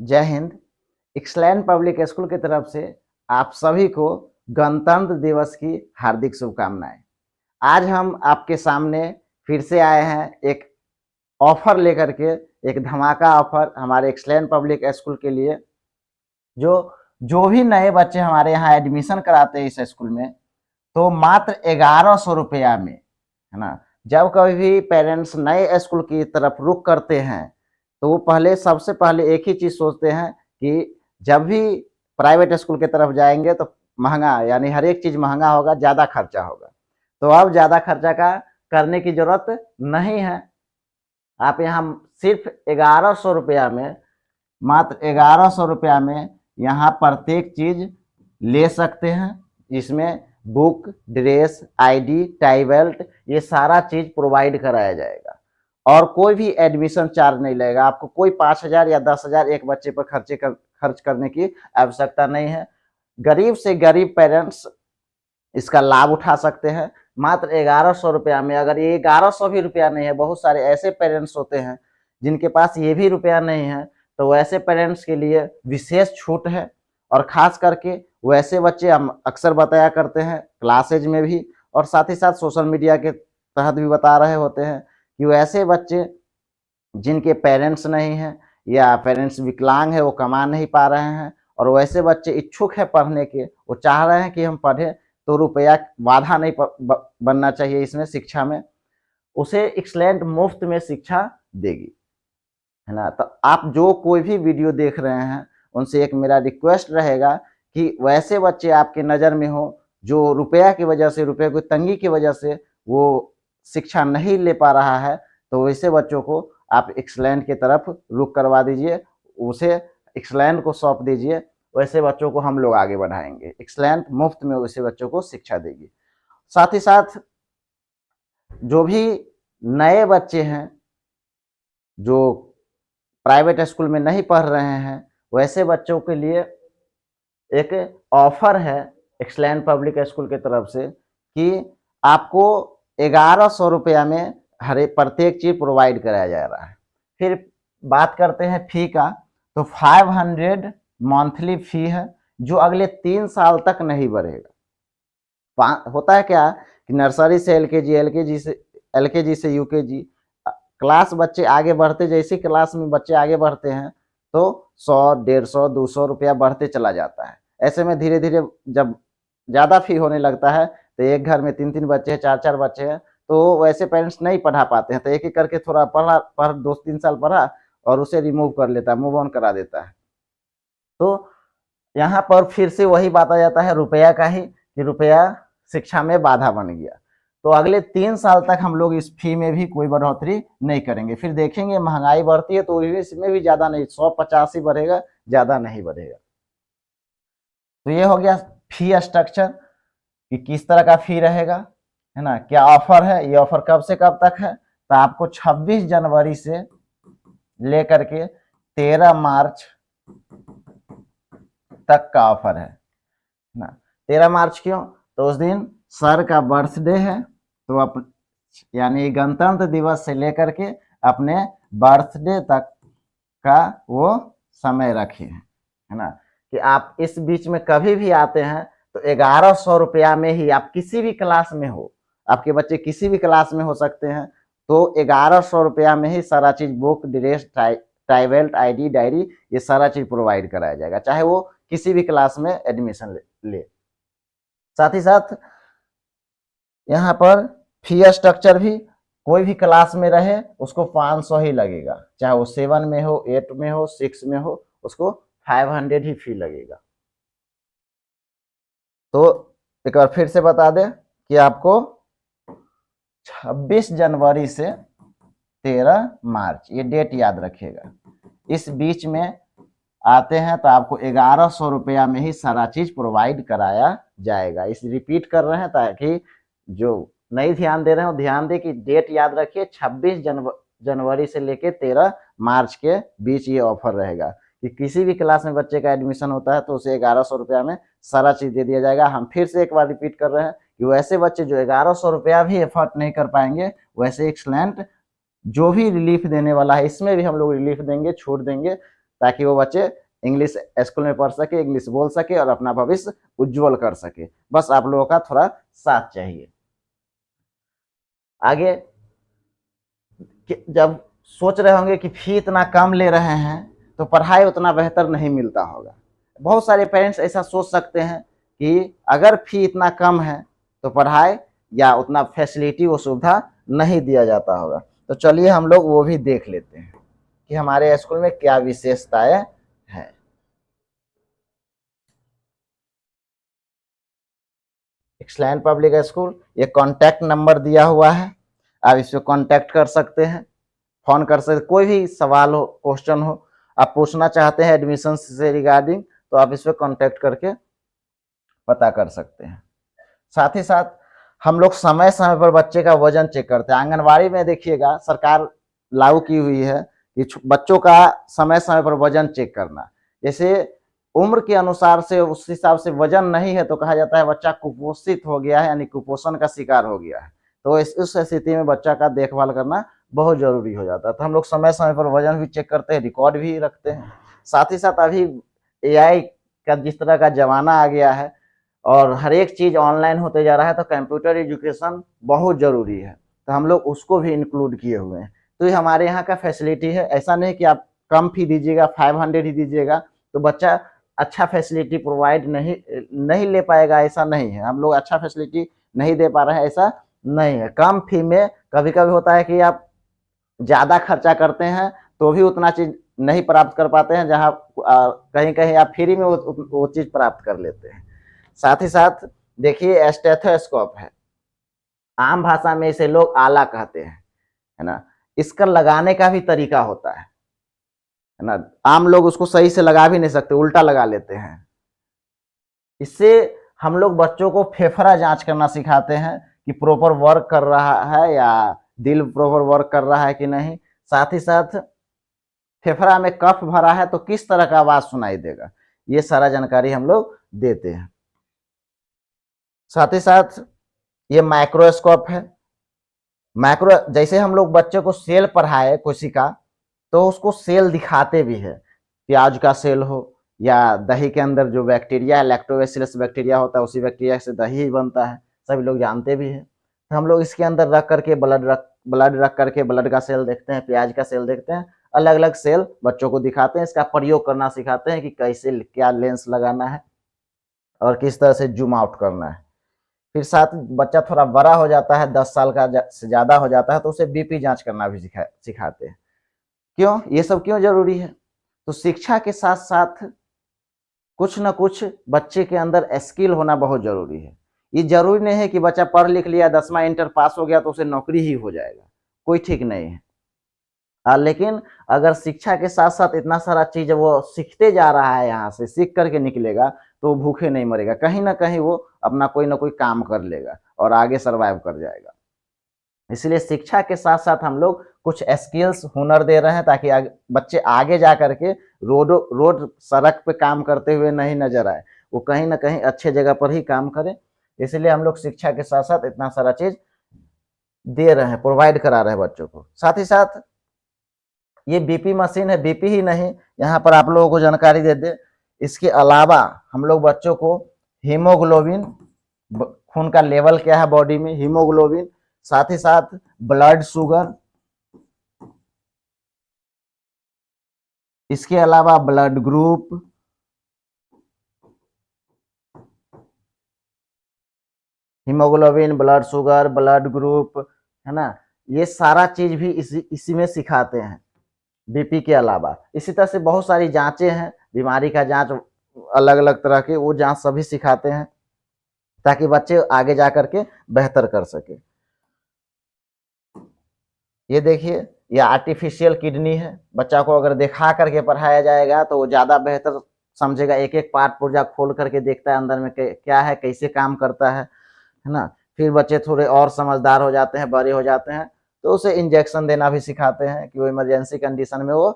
जय Hind. Excellent public school की तरफ से आप सभी को गणतंत्र दिवस की हार्दिक शुभकामनाएं। आज हम आपके सामने फिर से आए हैं एक ऑफर लेकर के, एक धमाका ऑफर हमारे एक्सलेंट पब्लिक स्कूल के लिए। जो जो भी नए बच्चे हमारे यहाँ एडमिशन कराते हैं इस स्कूल में, तो मात्र 1100 रुपया में, है ना। जब कभी भी पेरेंट्स नए स्कूल की तरफ रुख करते हैं तो वो सबसे पहले एक ही चीज़ सोचते हैं कि जब भी प्राइवेट स्कूल की तरफ जाएंगे तो महंगा, यानी हर एक चीज़ महंगा होगा, ज़्यादा खर्चा होगा। तो अब ज़्यादा खर्चा का करने की ज़रूरत नहीं है। आप यहाँ सिर्फ 1100 रुपया में, मात्र 1100 रुपया में यहाँ प्रत्येक चीज़ ले सकते हैं। इसमें book, dress, ID, tie belt, ये सारा चीज़ प्रोवाइड कराया जाएगा और कोई भी एडमिशन चार्ज नहीं लगेगा। आपको कोई 5000 या 10,000 एक बच्चे पर खर्च करने की आवश्यकता नहीं है। गरीब से गरीब पेरेंट्स इसका लाभ उठा सकते हैं मात्र 1100 रुपया में। अगर ये 1100 भी रुपया नहीं है, बहुत सारे ऐसे पेरेंट्स होते हैं जिनके पास ये भी रुपया नहीं है, तो वैसे पेरेंट्स के लिए विशेष छूट है। और खास करके वैसे बच्चे हम अक्सर बताया करते हैं क्लासेज में भी, और साथ ही साथ सोशल मीडिया के तहत भी बता रहे होते हैं कि वैसे बच्चे जिनके पेरेंट्स नहीं हैं या पेरेंट्स विकलांग है, वो कमा नहीं पा रहे हैं, और वैसे बच्चे इच्छुक है पढ़ने के, वो चाह रहे हैं कि हम पढ़ें, तो रुपया बाधा नहीं बनना चाहिए इसमें शिक्षा में। उसे एक्सलेंट मुफ्त में शिक्षा देगी, है ना। तो आप जो कोई भी वीडियो देख रहे हैं उनसे एक मेरा रिक्वेस्ट रहेगा कि वैसे बच्चे आपके नज़र में हो जो रुपया की वजह से, रुपये की तंगी की वजह से वो शिक्षा नहीं ले पा रहा है, तो वैसे बच्चों को आप एक्सलेंट की तरफ रुख करवा दीजिए, उसे एक्सलेंट को सौंप दीजिए। वैसे बच्चों को हम लोग आगे बढ़ाएंगे। एक्सलेंट मुफ्त में वैसे बच्चों को शिक्षा देगी। साथ ही साथ जो भी नए बच्चे हैं जो प्राइवेट स्कूल में नहीं पढ़ रहे हैं, वैसे बच्चों के लिए एक ऑफर है एक्सलेंट पब्लिक स्कूल की तरफ से कि आपको 1100 रुपया में हर प्रत्येक चीज़ प्रोवाइड कराया जा रहा है। फिर बात करते हैं फ़ी का, तो 500 मंथली फ़ी है जो अगले 3 साल तक नहीं बढ़ेगा। होता है क्या कि नर्सरी से एलकेजी से यूकेजी क्लास बच्चे आगे बढ़ते, जैसी क्लास में बच्चे आगे बढ़ते हैं तो 100, 150, 200 रुपया बढ़ते चला जाता है। ऐसे में धीरे धीरे जब ज़्यादा फी होने लगता है तो एक घर में 3-3 बच्चे हैं, 4-4 बच्चे हैं, तो वैसे पेरेंट्स नहीं पढ़ा पाते हैं, तो एक एक करके थोड़ा पढ़ 2-3 साल पढ़ा और उसे रिमूव कर लेता है, मूव ऑन करा देता है। तो यहाँ पर फिर से वही बात आ जाता है रुपया का ही, कि रुपया शिक्षा में बाधा बन गया। तो अगले 3 साल तक हम लोग इस फी में भी कोई बढ़ोतरी नहीं करेंगे। फिर देखेंगे महंगाई बढ़ती है तो इसमें भी ज़्यादा नहीं, 150 ही बढ़ेगा, ज़्यादा नहीं बढ़ेगा। तो ये हो गया फी स्ट्रक्चर कि किस तरह का फी रहेगा, है ना। क्या ऑफर है, ये ऑफर कब से कब तक है, तो आपको 26 जनवरी से लेकर के 13 मार्च तक का ऑफर है ना। 13 मार्च क्यों, तो उस दिन सर का बर्थडे है, तो यानी गणतंत्र दिवस से लेकर के अपने बर्थडे तक का वो समय रखे हैं, है ना। कि आप इस बीच में कभी भी आते हैं तो 1100 रुपया में ही, आप किसी भी क्लास में हो, आपके बच्चे किसी भी क्लास में हो सकते हैं, तो 1100 रुपया में ही सारा चीज़, book, dress, tie belt, ID, diary, ये सारा चीज़ प्रोवाइड कराया जाएगा, चाहे वो किसी भी क्लास में एडमिशन ले। साथ ही साथ यहाँ पर फी स्ट्रक्चर भी, कोई भी क्लास में रहे उसको 500 ही लगेगा, चाहे वो 7 में हो, 8 में हो, 6 में हो, उसको 500 ही फी लगेगा। तो एक बार फिर से बता दें कि आपको 26 जनवरी से 13 मार्च, ये डेट याद रखिएगा, इस बीच में आते हैं तो आपको 1100 रुपया में ही सारा चीज़ प्रोवाइड कराया जाएगा। इस रिपीट कर रहे हैं ताकि जो नहीं ध्यान दे रहे हैं वो ध्यान दे कि डेट याद रखिए, 26 जनवरी से लेके 13 मार्च के बीच ये ऑफर रहेगा कि किसी भी क्लास में बच्चे का एडमिशन होता है तो उसे 1100 रुपया में सारा चीज़ दे दिया जाएगा। हम फिर से एक बार रिपीट कर रहे हैं कि वैसे बच्चे जो 1100 रुपया भी एफर्ट नहीं कर पाएंगे, वैसे एक्सलेंट जो भी रिलीफ देने वाला है इसमें भी हम लोग रिलीफ देंगे, छूट देंगे, ताकि वो बच्चे इंग्लिश स्कूल में पढ़ सके, इंग्लिश बोल सके और अपना भविष्य उज्जवल कर सके। बस आप लोगों का थोड़ा साथ चाहिए। आगे जब सोच रहे होंगे कि फी इतना कम ले रहे हैं तो पढ़ाई उतना बेहतर नहीं मिलता होगा। बहुत सारे पेरेंट्स ऐसा सोच सकते हैं कि अगर फी इतना कम है तो पढ़ाई या उतना फैसिलिटी वो सुविधा नहीं दिया जाता होगा। तो चलिए हम लोग वो भी देख लेते हैं कि हमारे स्कूल में क्या विशेषताएं हैं। एक्सलेंट पब्लिक स्कूल, ये कॉन्टैक्ट नंबर दिया हुआ है, आप इस पर कॉन्टैक्ट कर सकते हैं, फोन कर सकते, कोई भी सवाल हो, क्वेश्चन हो, आप पूछना चाहते हैं एडमिशन से रिगार्डिंग, तो आप इस पर कॉन्टैक्ट करके पता कर सकते हैं। साथ ही साथ हम लोग समय समय पर बच्चे का वजन चेक करते हैं। आंगनबाड़ी में देखिएगा सरकार लागू की हुई है कि बच्चों का समय समय पर वजन चेक करना। जैसे उम्र के अनुसार से उस हिसाब से वजन नहीं है तो कहा जाता है बच्चा कुपोषित हो गया है, यानी कुपोषण का शिकार हो गया है। तो इस स्थिति में बच्चा का देखभाल करना बहुत जरूरी हो जाता है। तो हम लोग समय समय पर वजन भी चेक करते हैं, रिकॉर्ड भी रखते हैं। साथ ही साथ अभी AI का जिस तरह का जमाना आ गया है और हर एक चीज ऑनलाइन होते जा रहा है, तो कंप्यूटर एजुकेशन बहुत जरूरी है, तो हम लोग उसको भी इंक्लूड किए हुए हैं। तो ये हमारे यहाँ का फैसिलिटी है। ऐसा नहीं कि आप कम फी दीजिएगा, 500 ही दीजिएगा तो बच्चा अच्छा फैसिलिटी प्रोवाइड नहीं ले पाएगा, ऐसा नहीं है। हम लोग अच्छा फैसिलिटी नहीं दे पा रहे हैं, ऐसा नहीं है। कम फी में कभी कभी होता है कि आप ज्यादा खर्चा करते हैं तो भी उतना चीज नहीं प्राप्त कर पाते हैं, जहाँ कहीं कहीं आप फ्री में वो चीज प्राप्त कर लेते हैं। साथ ही साथ देखिए स्टेथोस्कोप है, आम भाषा में इसे लोग आला कहते हैं, है ना। इसका लगाने का भी तरीका होता है ना। आम लोग उसको सही से लगा भी नहीं सकते, उल्टा लगा लेते हैं। इससे हम लोग बच्चों को फेफड़ा जांच करना सिखाते हैं कि प्रॉपर वर्क कर रहा है या दिल प्रॉपर वर्क कर रहा है कि नहीं। साथ ही साथ फेफड़ा में कफ भरा है तो किस तरह का आवाज सुनाई देगा, ये सारा जानकारी हम लोग देते हैं। साथ ही साथ ये माइक्रोस्कोप है। माइक्रो जैसे हम लोग बच्चे को सेल पढ़ाए कोशिका, तो उसको सेल दिखाते भी है। प्याज का सेल हो या दही के अंदर जो बैक्टीरिया है, लैक्टोबैसिलस बैक्टीरिया होता है, उसी बैक्टीरिया से दही ही बनता है, सभी लोग जानते भी हैं। तो हम लोग इसके अंदर रख करके ब्लड रख करके ब्लड का सेल देखते हैं, प्याज का सेल देखते हैं, अलग अलग सेल बच्चों को दिखाते हैं। इसका प्रयोग करना सिखाते हैं कि कैसे क्या लेंस लगाना है और किस तरह से जूम आउट करना है। फिर साथ बच्चा थोड़ा बड़ा हो जाता है, 10 साल का से ज्यादा हो जाता है, तो उसे BP जांच करना भी सिखाते हैं। क्यों, ये सब क्यों जरूरी है? तो शिक्षा के साथ साथ कुछ न कुछ बच्चे के अंदर स्किल होना बहुत जरूरी है। ये जरूरी नहीं है कि बच्चा पढ़ लिख लिया, 10वां इंटर पास हो गया तो उसे नौकरी ही हो जाएगा, कोई ठीक नहीं है। लेकिन अगर शिक्षा के साथ साथ इतना सारा चीज वो सीखते जा रहा है, यहाँ से सीख करके निकलेगा तो वो भूखे नहीं मरेगा, कहीं ना कहीं वो अपना कोई ना कोई काम कर लेगा और आगे सरवाइव कर जाएगा। इसलिए शिक्षा के साथ साथ हम लोग कुछ स्किल्स, हुनर दे रहे हैं ताकि बच्चे आगे जा करके रोड सड़क पे काम करते हुए नहीं नजर आए, वो कहीं ना कहीं अच्छे जगह पर ही काम करें। इसलिए हम लोग शिक्षा के साथ साथ इतना सारा चीज दे रहे हैं, प्रोवाइड करा रहे हैं बच्चों को। साथ ही साथ ये BP मशीन है, BP ही नहीं, यहाँ पर आप लोगों को जानकारी दे दे, इसके अलावा हम लोग बच्चों को हीमोग्लोबिन, खून का लेवल क्या है बॉडी में, हीमोग्लोबिन, साथ ही साथ ब्लड शुगर, इसके अलावा blood group, haemoglobin, blood sugar, blood group, है ना, ये सारा चीज भी इसी में सिखाते हैं BP के अलावा। इसी तरह से बहुत सारी जांचें हैं, बीमारी का जांच अलग अलग तरह के, वो जांच सभी सिखाते हैं ताकि बच्चे आगे जा करके बेहतर कर सके। ये देखिए, ये आर्टिफिशियल किडनी है। बच्चा को अगर दिखा करके पढ़ाया जाएगा तो वो ज्यादा बेहतर समझेगा, एक एक पार्ट पुर्जा खोल करके देखता है अंदर में क्या है, कैसे काम करता है ना। फिर बच्चे थोड़े और समझदार हो जाते हैं, बड़े हो जाते हैं, तो उसे इंजेक्शन देना भी सिखाते हैं कि वो इमरजेंसी कंडीशन में वो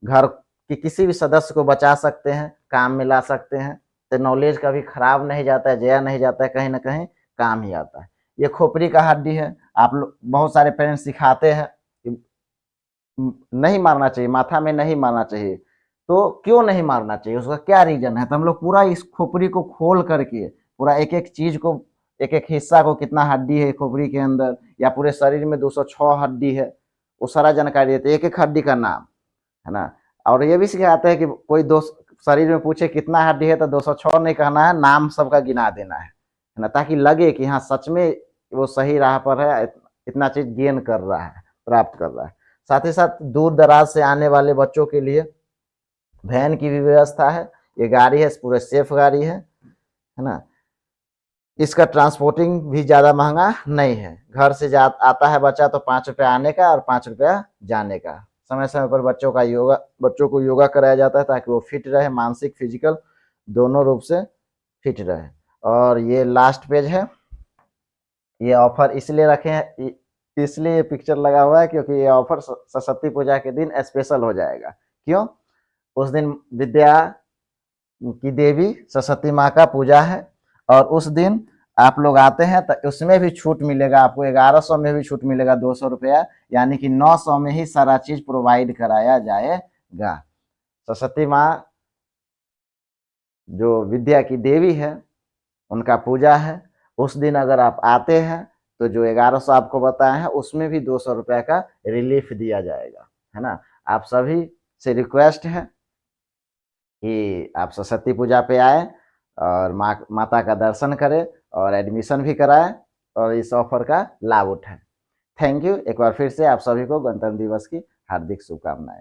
घर के किसी भी सदस्य को बचा सकते हैं, काम में ला सकते हैं। तो नॉलेज कभी खराब नहीं जाता है, जया नहीं जाता है, कहीं ना कहीं काम ही आता है। ये खोपड़ी का हड्डी है। आप लोग बहुत सारे पेरेंट्स सिखाते हैं कि नहीं मारना चाहिए, माथा में नहीं मारना चाहिए, तो क्यों नहीं मारना चाहिए, उसका क्या रीजन है? तो हम लोग पूरा इस खोपड़ी को खोल करके पूरा एक एक चीज को, एक एक हिस्सा को, कितना हड्डी है खोपड़ी के अंदर या पूरे शरीर में 206 हड्डी है, वो सारा जानकारी देते, एक एक हड्डी का नाम, है ना। और ये भी सिखाते हैं कि कोई दोस्त शरीर में पूछे कितना हड्डी है तो 206 नहीं कहना है, नाम सबका गिना देना है ना, ताकि लगे कि हाँ सच में वो सही राह पर है, इतना चीज गेन कर रहा है, प्राप्त कर रहा है। साथ ही साथ दूर दराज से आने वाले बच्चों के लिए वैन की भी व्यवस्था है। ये गाड़ी है, पूरे सेफ गाड़ी है ना। इसका ट्रांसपोर्टिंग भी ज़्यादा महंगा नहीं है। घर से जा आता है बच्चा तो 5 रुपया आने का और 5 रुपया जाने का। समय समय पर बच्चों को योगा कराया जाता है ताकि वो फिट रहे, मानसिक फिजिकल दोनों रूप से फिट रहे। और ये लास्ट पेज है, ये ऑफर इसलिए रखे हैं, इसलिए पिक्चर लगा हुआ है क्योंकि ये ऑफर सरस्वती पूजा के दिन स्पेशल हो जाएगा। क्यों? उस दिन विद्या की देवी सरस्वती माँ का पूजा है और उस दिन आप लोग आते हैं तो उसमें भी छूट मिलेगा आपको, 1100 में भी छूट मिलेगा 200 रुपया, यानी कि 900 में ही सारा चीज प्रोवाइड कराया जाएगा। सरस्वती माँ जो विद्या की देवी है उनका पूजा है, उस दिन अगर आप आते हैं तो जो 1100 आपको बताया है उसमें भी 200 रुपया का रिलीफ दिया जाएगा, है ना। आप सभी से रिक्वेस्ट है कि आप सरस्वती पूजा पे आए और माता का दर्शन करें और एडमिशन भी कराएं और इस ऑफर का लाभ उठाएं। Thank you. एक बार फिर से आप सभी को गणतंत्र दिवस की हार्दिक शुभकामनाएं।